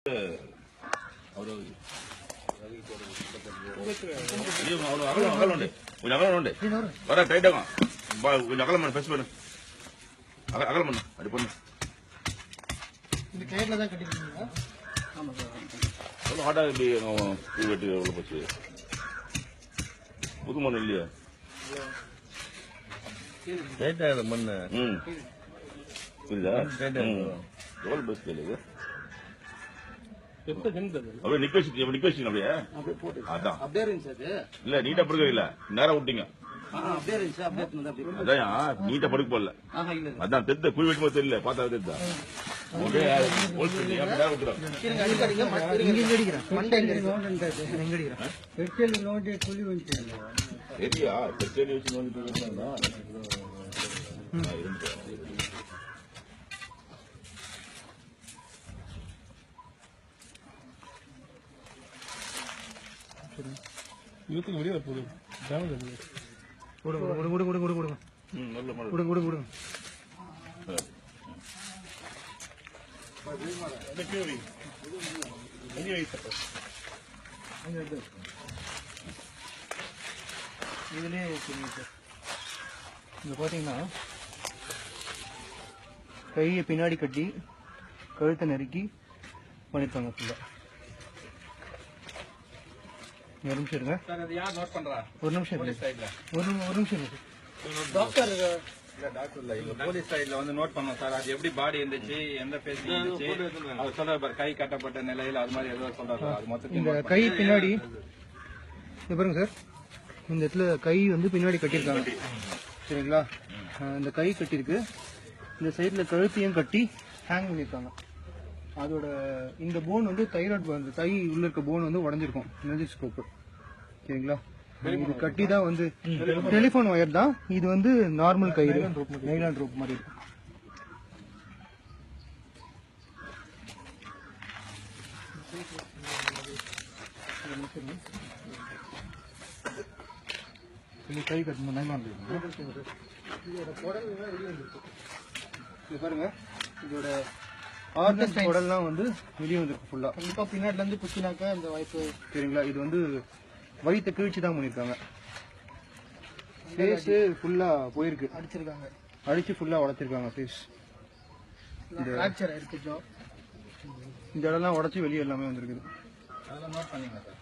வர டைட்டாக கொஞ்சம் அகலம் பண்ணு, பெருசு பண்ணு, அகலம் பண்ணு, அப்படி பண்ணு. இந்த கயிறுல தான் கட்டிருக்கீங்களா? ஆமா சார். எவ்வளோ ஹாட்டாக இப்படி பூ வெட்டி எவ்வளோ போச்சு? புது மண் இல்லையா? டைட்டாக மண்ணு. புரியுதா? எவ்வளோ பெஸ்ட் இது? அப்படியே நிக்க வச்சு அப்படியே அதான் அப்படியே இருந்துச்சு. இல்ல நீட்டா படுக்க இல்ல, நேரம் விட்டீங்க. அப்படியே இருந்துச்சு. அப்படியே அதான் நீட்டா படுக்க போடல. அதான் தெத்த குழி வெட்டும் போது தெரியல, பார்த்தா தெத்தா சரியா? செடி வச்சு நோண்டிட்டு யூத்துக்கு வெளியே போகுது. இதுலயே இங்க பாத்தீங்கன்னா கையை பின்னாடி கட்டி கழுத்தை நறுக்கி பண்ணிருக்காங்க ஃபுல்லா. ஒரு நிமிஷம் இருங்க. ஒரு நிமிஷம் ஒரு நிமிஷம் டாக்டர் போலீஸ் சைட்ல வந்து நோட் பண்ணோம் சார். அது எப்படி பாடி இருந்துச்சு, எந்த பேஸ் இருந்துச்சு, அது சொல்ற கை கட்டப்பட்ட நிலையில அது மாதிரி ஏதோ சொல்றாரு. அது மொத்தம் இந்த கை பின்னாடி பாருங்க சார். இந்த இடத்துல கை வந்து பின்னாடி கட்டியிருக்காங்க, சரிங்களா? இந்த கை கட்டிருக்கு. இந்த சைட்ல கழுத்தையும் கட்டி ஹேங் பண்ணியிருக்காங்க. அதோட இந்த போன் வந்து தைராய்டு, அந்த கை உள்ள இருக்க போன் வந்து உடஞ்சிருக்கும், நெஞ்சிஸ்கோப்பு, சரிங்களா? இது கட்டி தான் வந்து டெலிபோன் ஒயர் தான். இது வந்து நார்மல் கயிறு, நைலான் ரோப் மாதிரி இருக்கும். கை கட்டணும் நைலான் பாருங்க. இதோட ஆர்கன் உடல்லாம் வந்து வெளியே வந்துருக்கு ஃபுல்லா. கண்டிப்பா பின்னாடில இருந்து குச்சினாக்கா இந்த வாய்ப்பு, சரிங்களா? இது வந்து வயிற்ற கிழிச்சு தான் பண்ணிருக்காங்க. ஃபேஸ் ஃபுல்லா போயிருக்கு, அடிச்சிருக்காங்க, அடிச்சு ஃபுல்லா உடைச்சிருக்காங்க ஃபேஸ். இந்த ஃபிராக்சர் ஆயிருக்கு, இந்த இடம்லாம் உடைச்சு வெளியே எல்லாமே வந்திருக்குது. அதெல்லாம் நோட் பண்ணீங்க சார்.